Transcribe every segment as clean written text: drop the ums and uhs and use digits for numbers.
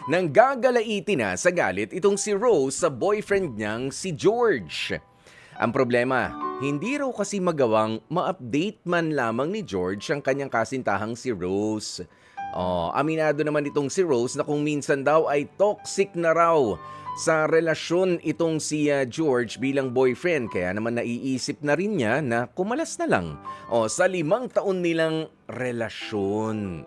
nang gagalaitin na sa galit itong si Rose sa boyfriend niyang si George. Ang problema, hindi raw kasi magawang ma-update man lamang ni George ang kanyang kasintahang si Rose. Aminado naman itong si Rose na kung minsan daw ay toxic na raw sa relasyon itong si George bilang boyfriend. Kaya naman naiisip na rin niya na kumalas na lang sa 5 taon nilang relasyon.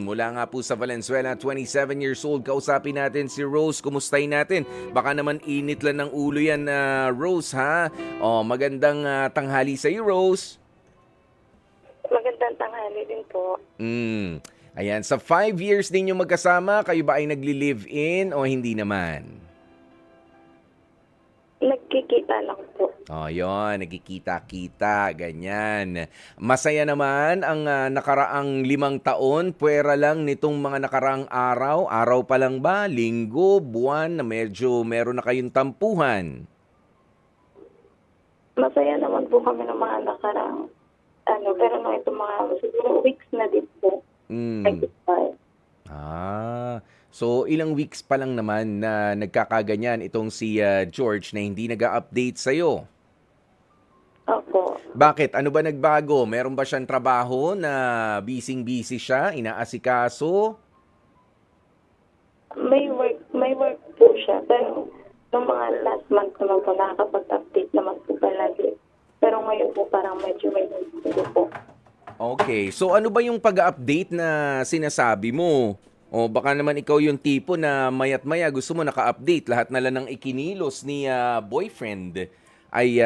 Mula nga po sa Valenzuela, 27 years old, kausapin natin si Rose. Kumustahin natin? Baka naman init lang ng ulo yan, Rose, ha? Magandang tanghali sa iyo, Rose. Magandang tanghali din po. Ayan, sa 5 years ninyo magkasama, kayo ba ay nagli-live-in o hindi naman? Nagkikita lang po. Yun, nagkikita-kita, ganyan. Masaya naman ang nakaraang 5 taon, puwera lang nitong mga nakaraang araw. Araw pa lang ba? Linggo, buwan, na medyo meron na kayong tampuhan? Masaya naman po kami ng mga nakarang pero no, ito mga siguro weeks na din po. Nag-expire. So ilang weeks pa lang naman na nagkakaganyan itong si George na hindi nag-a-update sa'yo. Opo. Bakit? Ano ba nagbago? Meron ba siyang trabaho na busy-busy siya, inaasikaso? May work po siya. Pero nung mga last month naman po, nakakapag-update naman po palagi. Pero ngayon po parang medyo may hindi po. Okay. So ano ba yung pag-update na sinasabi mo? O baka naman ikaw yung tipo na mayat maya gusto mo naka-update. Lahat na lang ng ikinilos ni boyfriend ay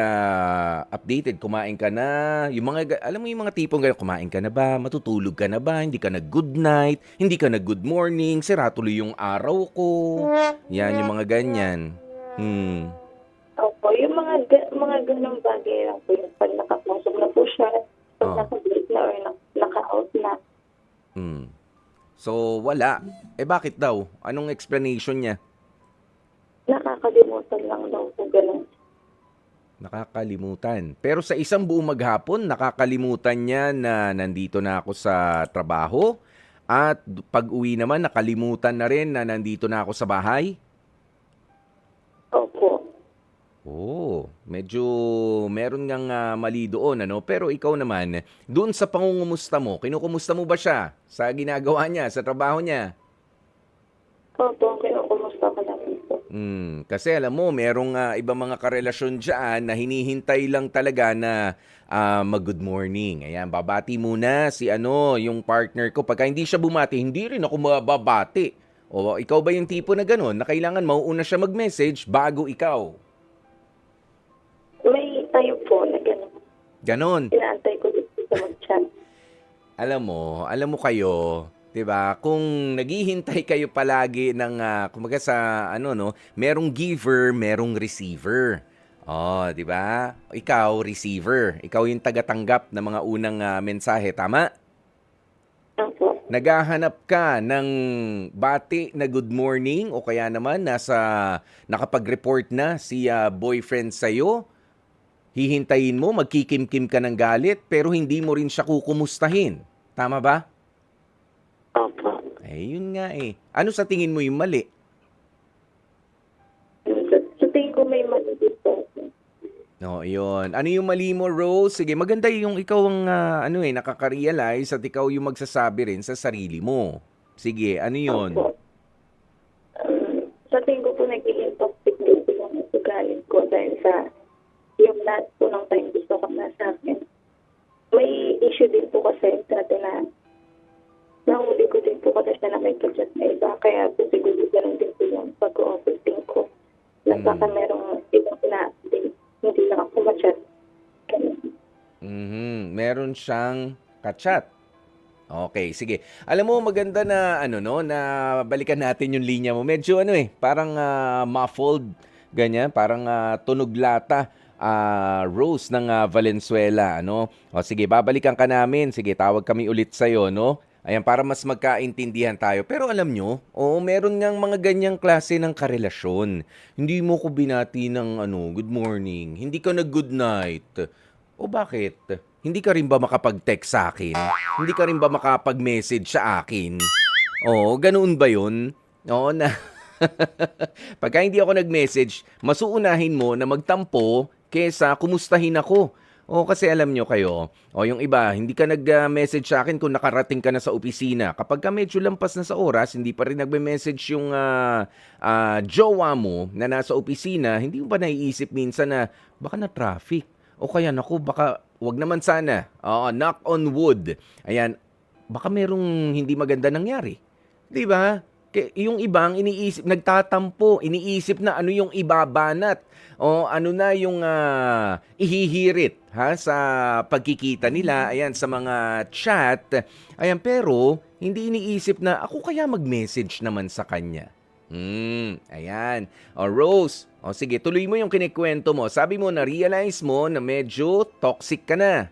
updated. Kumain ka na. Yung mga, alam mo yung mga tipong gano'n, kumain ka na ba? Matutulog ka na ba? Hindi ka nag-good night? Hindi ka nag-good morning? Sira tuloy yung araw ko. Yan, yung mga ganyan. Opo, yung mga ganong bagay lang po yung pag nakapasok na po siya, pag naka-break na or naka-out na. So, wala. Bakit daw? Anong explanation niya? Nakakalimutan lang daw po ganun. Nakakalimutan. Pero sa isang buong maghapon, nakakalimutan niya na nandito na ako sa trabaho. At pag-uwi naman, nakalimutan na rin na nandito na ako sa bahay. Opo. Medyo meron ngang mali doon, ano? Pero ikaw naman, doon sa pangungumusta mo, kinukumusta mo ba siya sa ginagawa niya, sa trabaho niya? Opo, kinukumusta ko namin po. Kasi alam mo, merong ibang mga karelasyon dyan na hinihintay lang talaga na mag-good morning. Ayan, babati muna si yung partner ko. Pagka hindi siya bumati, hindi rin ako mababati. O ikaw ba yung tipo na gano'n, na kailangan mauuna siya mag-message bago ikaw? May tayo po na gano'n. Ganon. Inaantay ko dito sa mag-chat. Alam mo kayo, 'di ba? Kung naghihintay kayo palagi ng kumbaga sa merong giver, merong receiver. 'Di ba? Ikaw receiver, ikaw yung tagatanggap ng mga unang mensahe, tama? Opo. Naghahanap ka ng bati na good morning o kaya naman nakapag-report na si boyfriend sa'yo. Hihintayin mo, magkikimkim ka ng galit, pero hindi mo rin siya kukumustahin. Tama ba? Opo. Yun nga eh. Ano sa tingin mo yung mali? Sa tingin ko may mali dito. Yun. Ano yung mali mo, Rose? Sige, maganda yung ikaw ang nakaka-realize at ikaw yung magsasabi rin sa sarili mo. Sige, ano yun? Opo. Sa tingin ko po nagiging toxic din po yung ugali ko dahil sa yung last po ng time gusto ko na sa akin. May issue din po kasi dati na nahuli ko din po kasi siya na may kachat na iba. Kaya po siguro ganun din po yung pag-o-operating ko. Baka merong ibang na-update. Hindi lang ako ma-chat. Meron siyang kachat. Okay, sige. Alam mo, maganda na na balikan natin yung linya mo. Medyo parang muffled, ganyan, parang tunog lata. Rose ng Valenzuela, O sige, babalikan ka namin. Sige, tawag kami ulit sa'yo, no? Ayan, para mas magkaintindihan tayo. Pero alam nyo, meron ngang mga ganyang klase ng karelasyon. Hindi mo ko binati ng good morning. Hindi ka nag-good night. O bakit? Hindi ka rin ba makapag-text sa akin? Hindi ka rin ba makapag-message sa akin? Ganoon ba yun? Oo na. Pagka hindi ako nag-message, mas uunahin mo na magtampo kesa kumustahin ako. O kasi alam nyo kayo, o yung iba, hindi ka nag-message sa akin kung nakarating ka na sa opisina. Kapag ka medyo lampas na sa oras, hindi pa rin nagme-message yung jowa mo na nasa opisina, hindi mo ba naiisip minsan na baka na traffic? O kaya naku, baka wag naman sana. Oo, knock on wood. Ayan, baka merong hindi maganda nangyari. 'Di ba? Yung ibang iniisip, nagtatampo, iniisip na ano yung ibabanat o ano na yung ihihirit ha sa pagkikita nila, ayan sa mga chat. Ayan, pero hindi iniisip na ako kaya mag-message naman sa kanya. Ayan. O Rose, o sige, tuloy mo yung kinikwento mo. Sabi mo na-realize mo na medyo toxic ka na.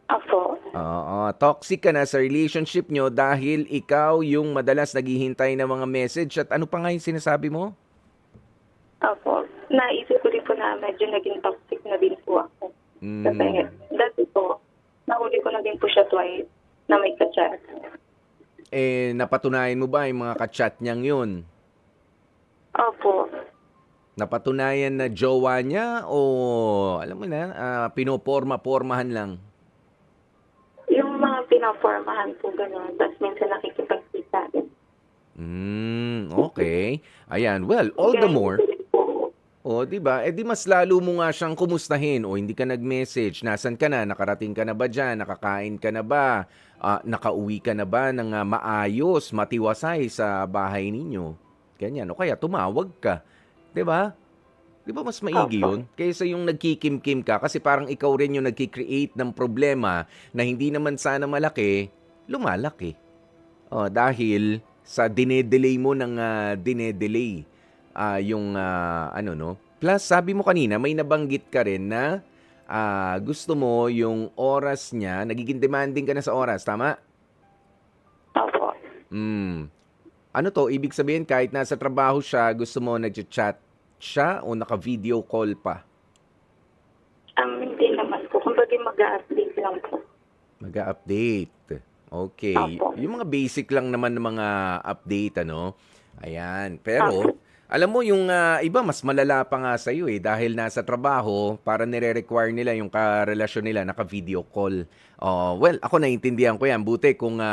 Opo. Oo, toxic ka na sa relationship nyo dahil ikaw yung madalas naghihintay ng mga message at ano pa nga yung sinasabi mo? Opo. Naisip ko rin po na medyo naging toxic na din po ako. Kasi Mm. dati po, nahuli ko na din po siya twice na may ka-chat. Napatunayan mo ba yung mga kachat niyang yun? Opo. Napatunayan na jowa niya o alam mo na, pinoporma-pormahan lang? Yung mga pinapormahan po gano'n, tapos minsan nakikipagkita din. Okay. Ayan, well, all the more. Po. O, 'di ba? Di mas lalo mo nga siyang kumustahin o hindi ka nag-message. Nasaan ka na? Nakarating ka na ba diyan? Nakakain ka na ba? Nakauwi ka na ba ng maayos, matiwasay sa bahay ninyo? Ganyan. O kaya tumawag ka. 'Di ba? 'Di ba mas maigi Opo. 'yun kaysa yung nagkikimkim ka kasi parang ikaw rin yung nagki-create ng problema na hindi naman sana malaki, lumalaki. Dahil sa dinedelay mo ng dinedelay yung ano no. Plus sabi mo kanina may nabanggit ka rin na gusto mo yung oras niya, nagiging demanding ka na sa oras, tama? Opo. Hmm. Ano to, ibig sabihin kahit nasa trabaho siya, gusto mo nagcha-chat siya o naka-video call pa? Hindi naman po. Kumbaga mag-a-update lang po. Mag-update. Okay. Opo. Yung mga basic lang naman ng mga update, ano? Ayan. Opo. Pero, alam mo, yung iba, mas malala pa nga sa'yo eh. Dahil nasa trabaho, para nire-require nila yung karelasyon nila, naka-video call. Well, ako naiintindihan ko yan. Buti kung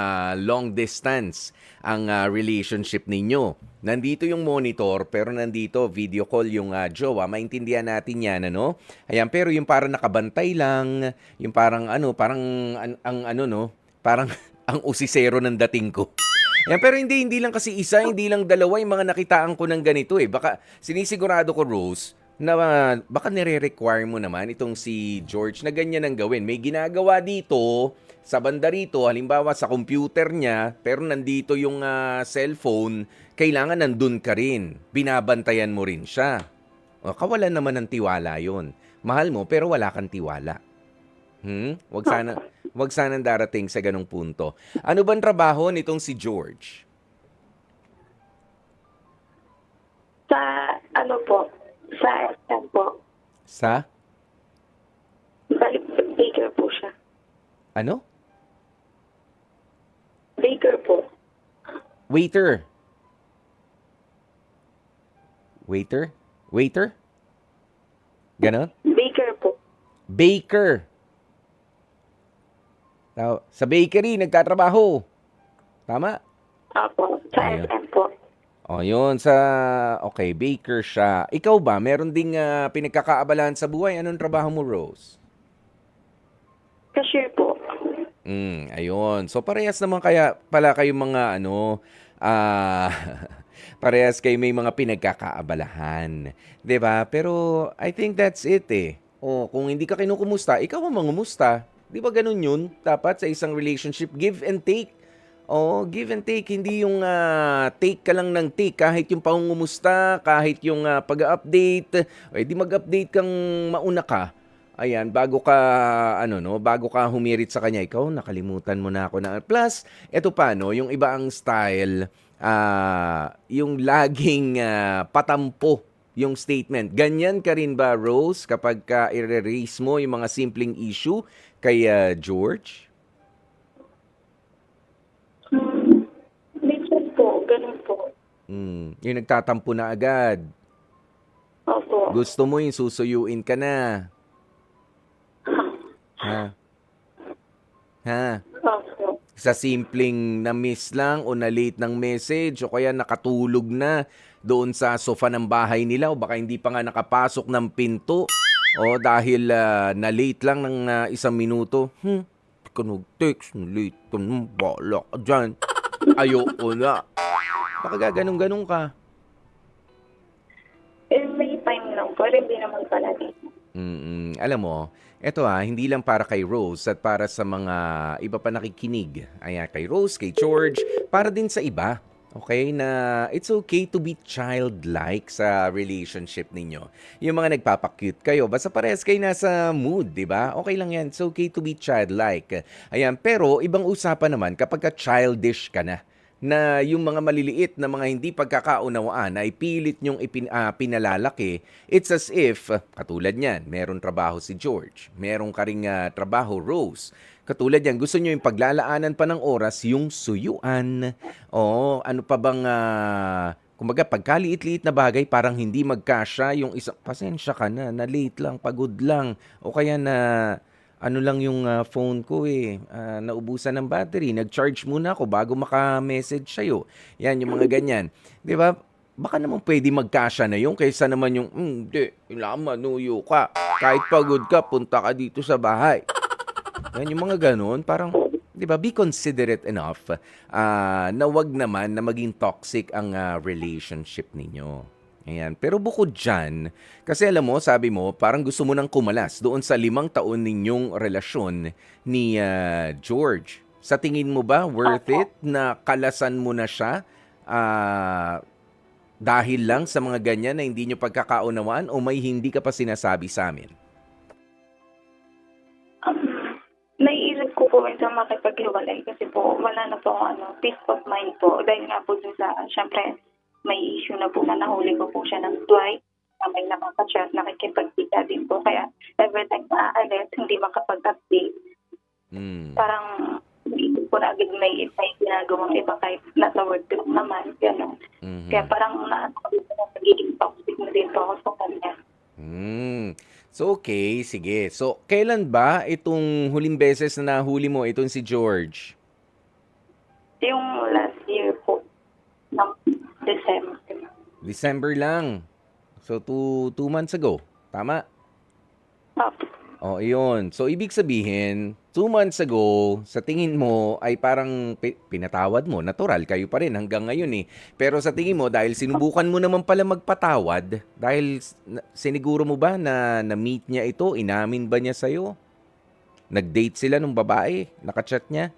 long distance ang relationship ninyo. Nandito yung monitor, pero nandito video call yung jowa. Maintindihan natin yan, ano? Ayan, pero yung parang nakabantay lang, yung parang ano, parang ang ano, no? Parang ang usisero ng dating ko. Yan, pero hindi lang kasi isa, hindi lang dalawa yung mga nakitaan ko ng ganito eh. Baka sinisigurado ko, Rose, na baka nire-require mo naman itong si George na ganyan ang gawin. May ginagawa dito, sa banda rito, halimbawa sa computer niya, pero nandito yung cellphone, kailangan nandun ka rin. Binabantayan mo rin siya. Kawalan naman ng tiwala yon. Mahal mo, pero wala kang tiwala. Wag sana darating sa ganong punto. Ano bang trabaho nitong si George? Sa ano po, sa SM po. Sa Balik, baker po siya. ano? Baker po. Waiter. Waiter? Waiter? Ganon? Baker po. Baker. Sa bakery, nagtatrabaho. Tama? Opo. Sa Ayun. SM po. Yun. Okay, baker siya. Ikaw ba, meron ding pinagkakaabalahan sa buhay? Anong trabaho mo, Rose? Cashier po. Ayun. So, parehas naman kaya pala kayong mga parehas kayo may mga pinagkakaabalahan. 'Di ba? Pero, I think that's it eh. Kung hindi ka kinukumusta, ikaw ang mangumusta. Di ba ganun yun? Dapat sa isang relationship, give and take. Give and take. Hindi yung take ka lang ng take. Kahit yung pangungumusta, kahit yung pag-update. Di mag-update kang mauna ka. Ayan, bago ka, bago ka humirit sa kanya, ikaw, nakalimutan mo na ako na. Plus, eto pa, no, yung iba ang style, yung laging patampo yung statement. Ganyan ka rin ba, Rose, kapag ka i-raise mo yung mga simpleng issue kay George? Minsan po, ganun po. Yung nagtatampo na agad. Opo. Gusto mo yung susuyuin ka na. Ha? Ha? Opo. Sa simpleng na-miss lang o na-late ng message o kaya nakatulog na doon sa sofa ng bahay nila o baka hindi pa nga nakapasok ng pinto o dahil na-late lang ng 1 minuto. Ka nag-text, late ka na, bala ka dyan. Ayoko na. Baka gaganong-ganong ka. May time lang po, pero hindi naman palagi. Alam mo, eto hindi lang para kay Rose at para sa mga iba pa nakikinig. Ayan, kay Rose, kay George, para din sa iba. Okay, na it's okay to be childlike sa relationship ninyo. Yung mga nagpapakute kayo, basta parehas kayo nasa mood, di ba? Okay lang yan, it's okay to be childlike. Ayan, pero ibang usapan naman kapag ka childish ka na yung mga maliliit na mga hindi pagkakaunawaan ay pilit nyong pinalalaki. It's as if, katulad niyan, meron trabaho si George, meron ka ring trabaho, Rose. Katulad yan, gusto nyo yung paglalaanan pa ng oras, yung suyuan. O, ano pa bang, kumbaga, pagkaliit-liit na bagay, parang hindi magkasya, yung isang, pasensya ka na late lang, pagod lang. O kaya na, ano lang yung phone ko naubusan ng battery. Nag-charge muna ako bago maka-message sa'yo. Yan, yung mga ganyan. Di ba? Baka naman pwede magkasya na yung kaysa naman yung, hindi, kailangan manuyo ka. Kahit pagod ka, punta ka dito sa bahay. Yan, yung mga ganun, parang, di ba, be considerate enough na wag naman na maging toxic ang relationship ninyo. Ayan. Pero bukod dyan, kasi alam mo, sabi mo, parang gusto mo nang kumalas doon sa 5 taon ninyong relasyon ni George. Sa tingin mo ba, worth it na kalasan mo na siya dahil lang sa mga ganyan na hindi nyo pagkakaunawaan o may hindi ka pa sinasabi sa amin? Naiisip ko po minsan makipaghiwalay kasi po wala na po peace of mind po. Dahil nga po dun sa, syempre, may issue na po na nahuli ko po siya ng twice na may nakaka-chat, nakikipagkita din po. Kaya every time na aalis, hindi makapag-update. Parang iisip ko na agad may ginagawang iba kahit nasa work lang naman. Gano'n. Kaya parang nagiging toxic na din po ako sa kanya. So, okay. Sige. So, kailan ba itong huling beses na nahuli mo itong si George? Yung last year po, ng December. December lang. So, 2 months ago. Tama? Oh, iyon. So, ibig sabihin, 2 months ago, sa tingin mo, ay parang pinatawad mo. Natural, kayo pa rin hanggang ngayon eh. Pero sa tingin mo, dahil sinubukan mo naman pala magpatawad, dahil siniguro mo ba na na-meet niya ito? Inamin ba niya sa'yo? Nag-date sila nung babae? Nakachat niya?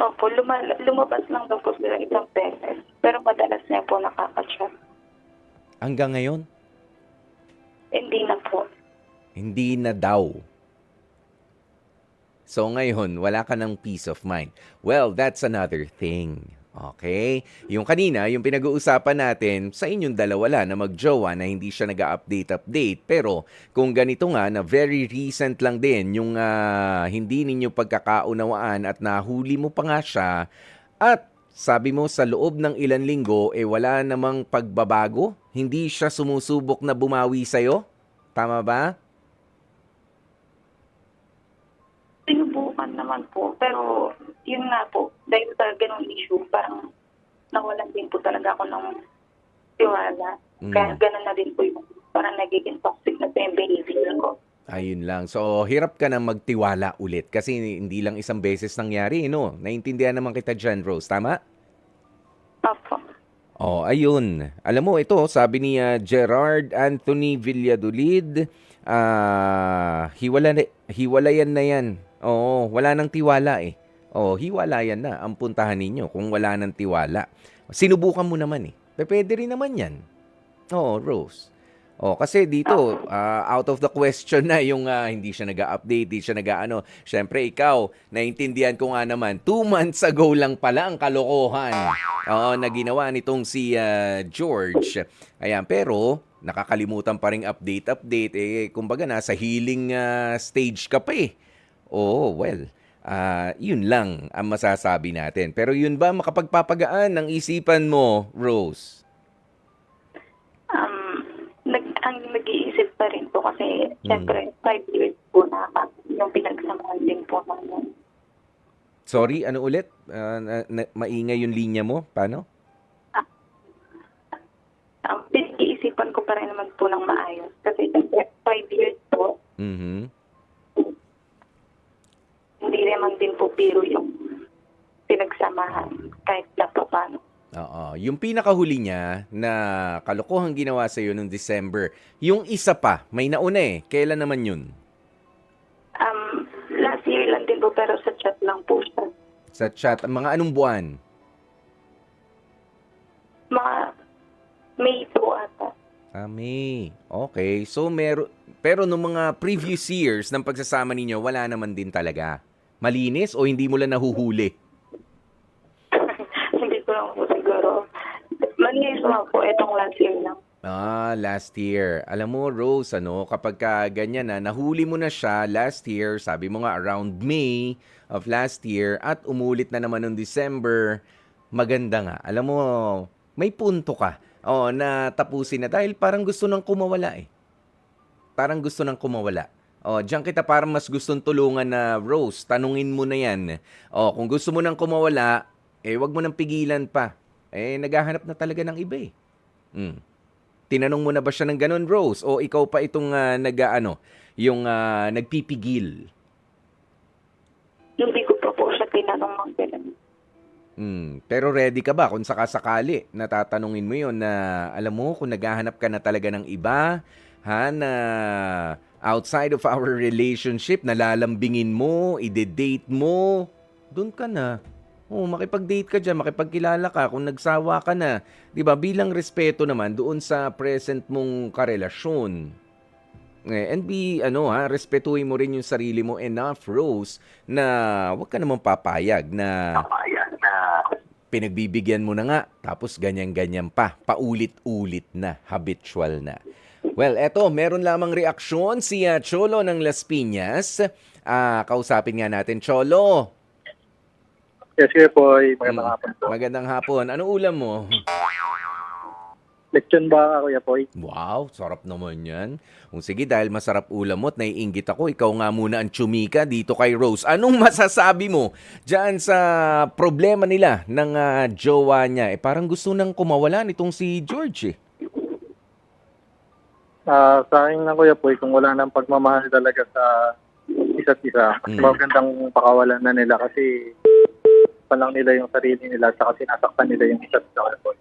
Opo, lumabas lang daw po sila isang beses. Pero madalas niya po nakaka-chat. Hanggang ngayon? Hindi na po. Hindi na daw. So ngayon, wala ka ng peace of mind. Well, that's another thing. Okay? Yung kanina, yung pinag-uusapan natin, sa inyong dalawa lang na magjowa na hindi siya nag-update. Pero kung ganito nga, na very recent lang din, yung hindi ninyo pagkakaunawaan at nahuli mo pa nga siya, at sabi mo sa loob ng ilang linggo, wala namang pagbabago? Hindi siya sumusubok na bumawi sa'yo? Tama ba? Sinubukan naman po. Pero yun nga po, dahil sa ganung issue, parang nawalan din po talaga ako ng tiwala. Kaya ganun na din po yung parang nagiging toxic na po yung behavior ko. Ayun lang. So, hirap ka na magtiwala ulit kasi hindi lang isang beses nangyari, no? Naintindihan naman kita dyan, Rose. Tama? Opo. Oh, ayun. Alam mo, ito, sabi ni Gerard Anthony Villadolid, hiwalayan na yan. Oo, wala nang tiwala eh. Oh, hiwalayan na ang puntahan ninyo kung wala nang tiwala. Sinubukan mo naman eh. Pwede rin naman yan. Oo, Rose. Oh, kasi dito, out of the question na yung hindi siya nag-update, hindi siya nag-ano. Siyempre, ikaw, naintindihan ko nga naman, 2 months ago lang pala ang kalokohan na ginawa nitong si George. Ayan, pero nakakalimutan pa rin update. Kumbaga, nasa healing stage ka pa eh. Oh, well, Yun lang ang masasabi natin. Pero yun ba makapagpapagaan ng isipan mo, Rose? Ang nag-iisip pa rin po kasi Hmm. syempre 5 years po na yung pinagsamahan din po namin. Sorry, ano ulit? Maingay yung linya mo? Paano? Ang pinag-iisipan ko pa rin naman po ng maayos kasi syempre 5 years po, Mhm. hindi naman din po biro yung pinagsamahan kahit na pa paano. Oo. Yung pinakahuli niya na kalokohang ginawa sa'yo noong December, yung isa pa, may nauna eh. Kailan naman yun? Last year lang din po pero sa chat lang po siya. Sa chat, mga anong buwan? Mga May po ata. May. Okay. So, pero nung mga previous years ng pagsasama ninyo, wala naman din talaga. Malinis o hindi mo lang nahuhuli? Hindi ko lang po siguro. Malinis naman po itong last year lang. Last year. Alam mo, Rose, kapag ka ganyan na, nahuli mo na siya last year, sabi mo nga around May of last year, at umulit na naman noong December, maganda nga. Alam mo, may punto ka. Na tapusin na dahil parang gusto nang kumawala eh. Parang gusto nang kumawala. Diyan kita parang mas gustong tulungan na Rose, tanungin mo na yan. Kung gusto mo nang kumawala, wag mo nang pigilan pa. Naghahanap na talaga ng iba eh. Tinanong mo na ba siya ng ganun, Rose? O ikaw pa itong nagpipigil? Hindi ko pa po siya tinanong ng ganun. Pero ready ka ba kung sakasakali na tatanungin mo yun na alam mo kung naghahanap ka na talaga ng iba, na outside of our relationship, nalalambingin mo, ide-date mo, doon ka na. Makipag-date ka dyan, makipagkilala ka kung nagsawa ka na. 'Di ba? Bilang respeto naman doon sa present mong karelasyon. And respetuhin mo rin yung sarili mo enough, Rose, na wag ka namang papayag na pinagbibigyan mo na nga, tapos ganyan-ganyan pa, paulit-ulit na, habitual na. Well, eto, meron lamang reaksyon si Cholo ng Las Piñas. Kausapin nga natin, Cholo. Yes, Kuya Poy. Magandang hapon po. Magandang hapon. Ano ulam mo? Lechon ba, Kuya Poy? Wow, sarap naman yan. Sige, dahil masarap ulam mo at naiinggit ako, ikaw nga muna ang tsumika dito kay Rose. Anong masasabi mo dyan sa problema nila ng jowa niya? Parang gusto nang kumawala nitong si George eh. Sa akin na, Kuya Poy, kung wala nang pagmamahal talaga sa isa't isa, magandang pakawalan na nila kasi lang nila yung sarili nila at sinasaktan nila yung isa't isa, Kuya Poy.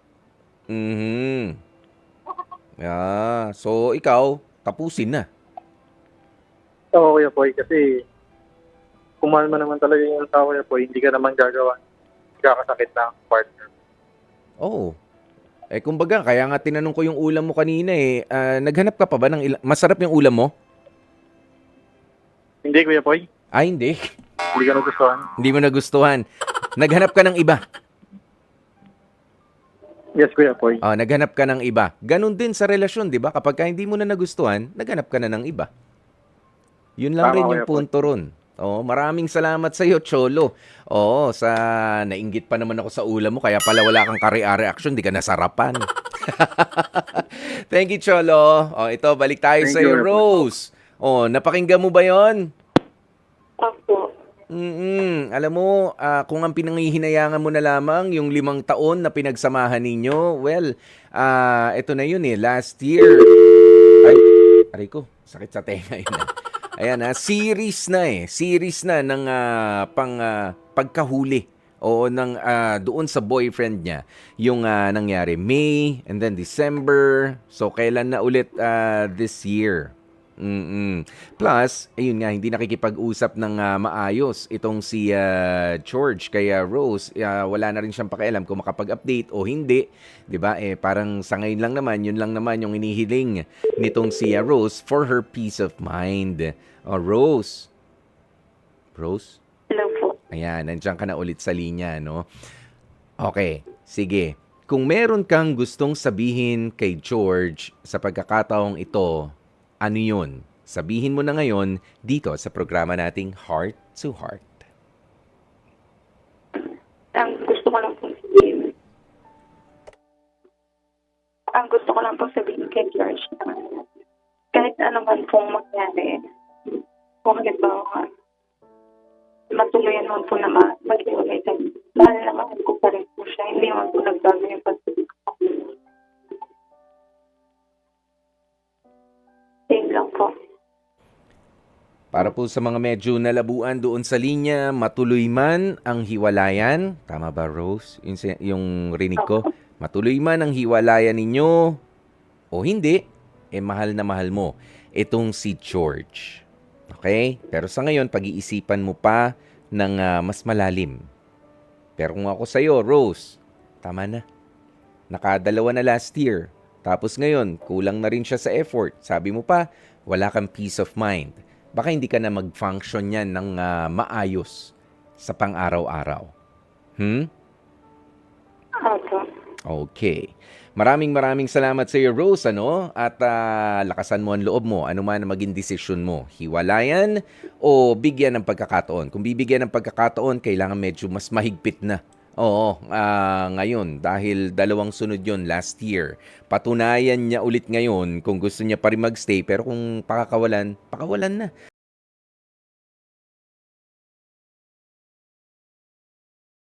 So ikaw, tapusin na. Oo, Kuya Poy, kasi kung mahal mo naman talaga yung tao, Kuya Poy, hindi ka naman kakasakit ng partner. Oo. Kumbaga, kaya nga tinanong ko yung ulam mo kanina eh. Naghanap ka pa ba ng masarap yung ulam mo? Hindi, Kuya Poy. Hindi. Hindi ka nagustuhan. Hindi mo nagustuhan. Naghanap ka ng iba. Yes, Kuya Poy. Naghanap ka ng iba. Ganon din sa relasyon, di ba? Kapag hindi mo na nagustuhan, naghanap ka na ng iba. Yun lang Tama, rin yung Kuya Poy. punto ron. Maraming salamat sa iyo, Cholo. Nainggit pa naman ako sa ulam mo, kaya pala wala kang reaction, di ka nasarapan. Thank you, Cholo. Ito, balik tayo Thank sa iyo, you, Kuya Poy. Rose. Napakinggan mo ba yon? Opo. Alam mo, kung ang pinanghihinayangan mo na lamang yung 5 taon na pinagsamahan ninyo, well, ito na yun last year. Ay, aray ko, sakit sa tenga yun. Ayan series na ng pagkahuli ng doon sa boyfriend niya yung nangyari May and then December. So kailan na ulit this year? Plus, ayun nga, hindi nakikipag-usap ng maayos itong si George. Kaya Rose, wala na rin siyang pakialam kung makapag-update o hindi. 'Di ba? Parang sa ngayon lang naman, yun lang naman yung inihiling nitong si Rose for her peace of mind. Rose? Rose? Hello po. Ayan, nandiyan ka na ulit sa linya, no? Okay, sige. Kung meron kang gustong sabihin kay George sa pagkakataong ito, ano yun? Sabihin mo na ngayon dito sa programa nating Heart to Heart. Ang gusto ko lang po sabihin kay George na kahit ano man pong mangyari, kung halimbawa matuloy naman po na mag-iwalay kami, mahal na mahal ko pa rin po siya. Hindi naman po nagbago yung pag-ibig ko. Same lang po. Para po sa mga medyo nalabuan doon sa linya, matuloy man ang hiwalayan. Tama ba, Rose? Yung rinig ko. Matuloy man ang hiwalayan ninyo o hindi, mahal na mahal mo itong si George. Okay? Pero sa ngayon, pag-iisipan mo pa ng mas malalim. Pero kung ako sa'yo, Rose, tama na. Nakadalawa na last year. Tapos ngayon, kulang na rin siya sa effort. Sabi mo pa, wala kang peace of mind. Baka hindi ka na mag-function yan ng maayos sa pang-araw-araw. Opo. Okay. Maraming salamat sa iyo, Rose, ano? At lakasan mo ang loob mo. Ano man ang maging desisyon mo. Hiwalayan o bigyan ng pagkakataon. Kung bibigyan ng pagkakataon, kailangan medyo mas mahigpit na. Oo, ngayon, dahil 2 sunod yon last year. Patunayan niya ulit ngayon kung gusto niya pa rin magstay, pero kung pakawalan na.